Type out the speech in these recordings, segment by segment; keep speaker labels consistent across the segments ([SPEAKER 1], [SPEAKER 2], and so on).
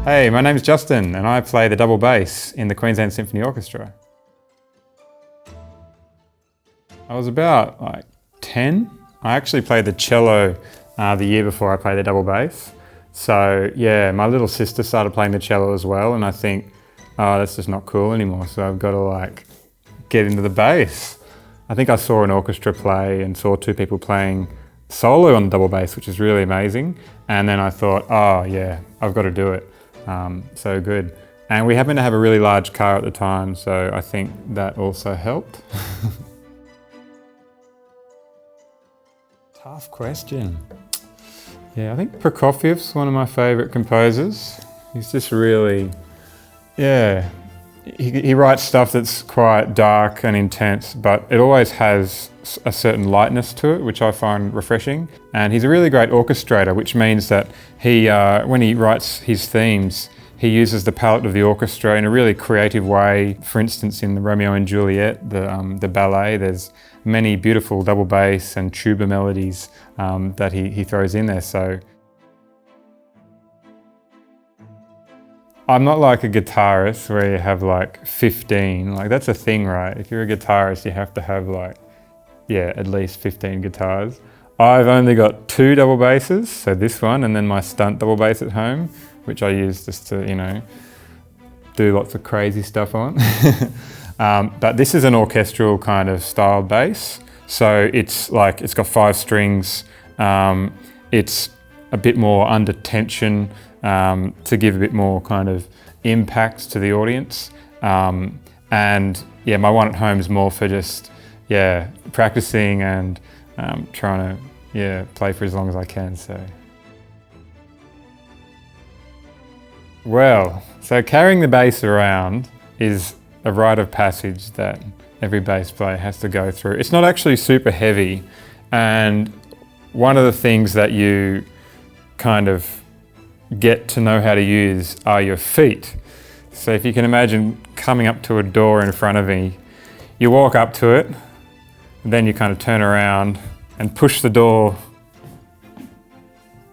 [SPEAKER 1] Hey, my name's Justin and I play the double bass in the Queensland Symphony Orchestra. I was about 10. I actually played the cello the year before I played the double bass. So yeah, my little sister started playing the cello as well, and I think, oh, that's just not cool anymore. So I've got to get into the bass. I think I saw an orchestra play and saw two people playing solo on the double bass, which is really amazing. And then I thought, oh yeah, I've got to do it. So good. And we happened to have a really large car at the time, so I think that also helped. Tough question. Yeah, I think Prokofiev's one of my favourite composers. He's just really, yeah, he writes stuff that's quite dark and intense, but it always has a certain lightness to it, which I find refreshing. And he's a really great orchestrator, which means that he, when he writes his themes, he uses the palette of the orchestra in a really creative way. For instance, in the Romeo and Juliet, the ballet, there's many beautiful double bass and tuba melodies that he throws in there. So I'm not like a guitarist where you have 15. That's a thing, right? If you're a guitarist, you have to have at least 15 guitars. I've only got 2 double basses, so this one and then my stunt double bass at home, which I use just to, do lots of crazy stuff on. But this is an orchestral kind of style bass. So it's got 5 strings. It's a bit more under tension to give a bit more kind of impact to the audience. And yeah, my one at home is more for just, practicing and trying to, play for as long as I can, so. Well, so carrying the bass around is a rite of passage that every bass player has to go through. It's not actually super heavy, and one of the things that you kind of get to know how to use are your feet. So if you can imagine coming up to a door in front of me, you walk up to it, and then you kind of turn around and push the door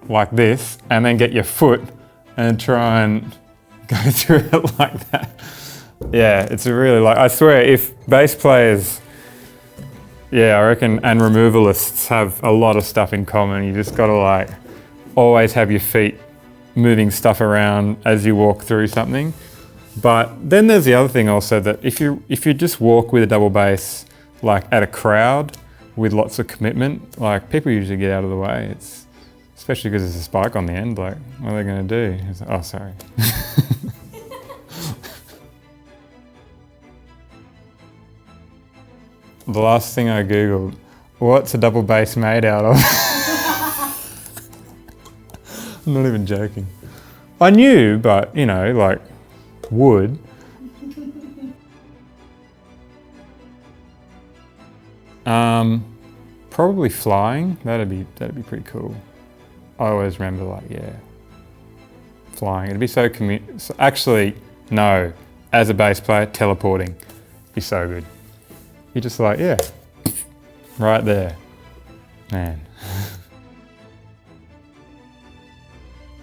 [SPEAKER 1] like this, and then get your foot and try and go through it like that. Yeah, it's a really I swear, if bass players, I reckon, and removalists have a lot of stuff in common. You just gotta always have your feet moving stuff around as you walk through something. But then there's the other thing also, that if you just walk with a double bass, at a crowd with lots of commitment, people usually get out of the way. It's, especially because there's a spike on the end, what are they gonna do? Oh, sorry. The last thing I Googled, what's a double bass made out of? I'm not even joking. I knew, but wood. Probably flying. That'd be pretty cool. I always remember flying. It'd be so actually, no. As a bass player, teleporting. Be so good. You're just right there. Man.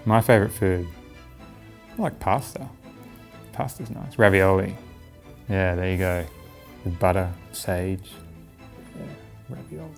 [SPEAKER 1] My favourite food, I like pasta. Pasta's nice. Ravioli. Yeah, there you go. With butter, sage. Yeah, ravioli.